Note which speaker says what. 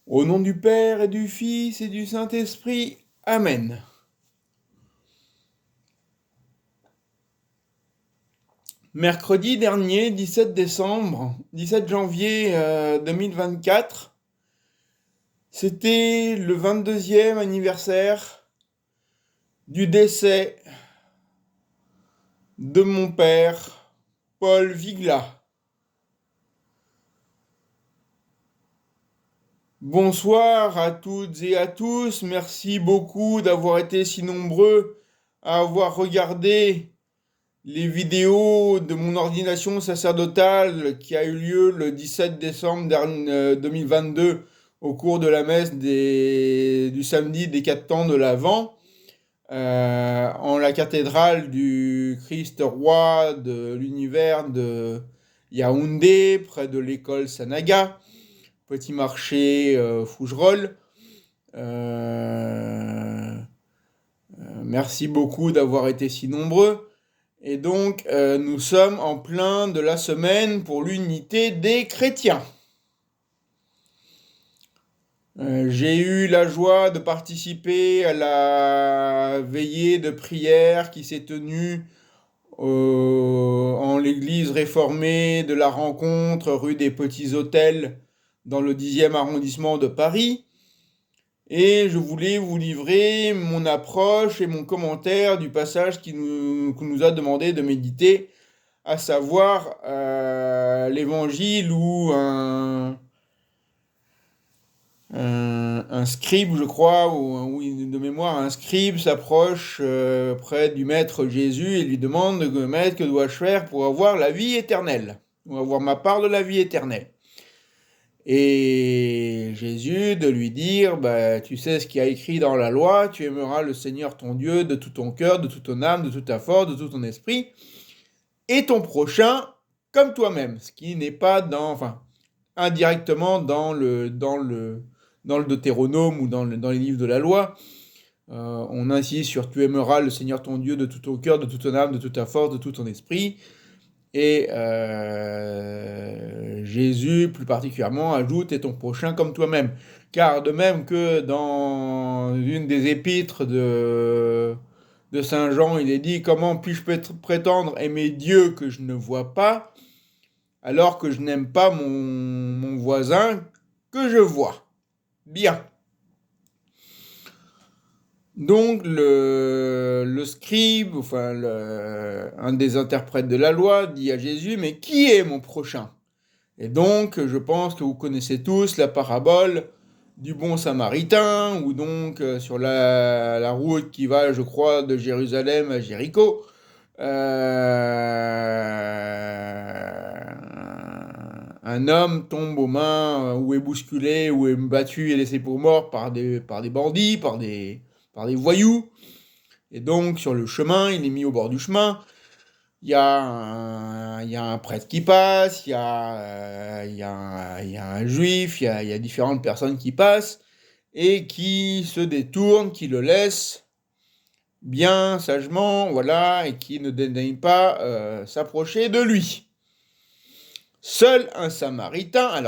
Speaker 1: Au nom du Père et du Fils et du Saint-Esprit. Amen. Mercredi dernier, 17 janvier 2024, c'était le 22e anniversaire du décès de mon père, Paul Vigla. Bonsoir à toutes et à tous, merci beaucoup d'avoir été si nombreux à avoir regardé les vidéos de mon ordination sacerdotale qui a eu lieu le 17 décembre 2022 au cours de la messe du samedi des 4 temps de l'Avent en la cathédrale du Christ roi de l'univers de Yaoundé, près de l'école Sanaga, petit marché Fougerolles. Merci beaucoup d'avoir été si nombreux. Et donc, nous sommes en plein de la semaine pour l'unité des chrétiens. J'ai eu la joie de participer à la veillée de prière qui s'est tenue en l'église réformée de la Rencontre, rue des Petits Hôtels, dans le 10e arrondissement de Paris. Et je voulais vous livrer mon approche et mon commentaire du passage qu'on nous a demandé de méditer, à savoir l'évangile où un scribe, je crois, ou de mémoire, un scribe s'approche près du maître Jésus et lui demande: Maître, que dois-je faire pour avoir la vie éternelle, ou avoir ma part de la vie éternelle? Et Jésus de lui dire: tu sais ce qu'il y a écrit dans la loi, tu aimeras le Seigneur ton Dieu de tout ton cœur, de toute ton âme, de toute ta force, de tout ton esprit, et ton prochain comme toi-même, ce qui n'est pas indirectement dans le Deutéronome ou dans les livres de la loi. On insiste sur: tu aimeras le Seigneur ton Dieu de tout ton cœur, de toute ton âme, de toute ta force, de tout ton esprit. Et Jésus, plus particulièrement, ajoute: et ton prochain comme toi-même. Car de même que dans une des épîtres de Saint Jean, il est dit: comment puis-je prétendre aimer Dieu que je ne vois pas, alors que je n'aime pas mon voisin que je vois. Bien. Donc le scribe, un des interprètes de la loi, dit à Jésus: mais qui est mon prochain? Et donc je pense que vous connaissez tous la parabole du bon samaritain, ou donc sur la route qui va, je crois, de Jérusalem à Jéricho, un homme tombe aux mains, ou est bousculé, ou est battu et laissé pour mort par des bandits, par des voyous. Et donc sur le chemin, il est mis au bord du chemin. Il y a un prêtre qui passe, il y a un juif, il y a différentes personnes qui passent et qui se détournent, qui le laissent bien sagement, voilà, et qui ne dédaignent pas s'approcher de lui. Seul un samaritain, alors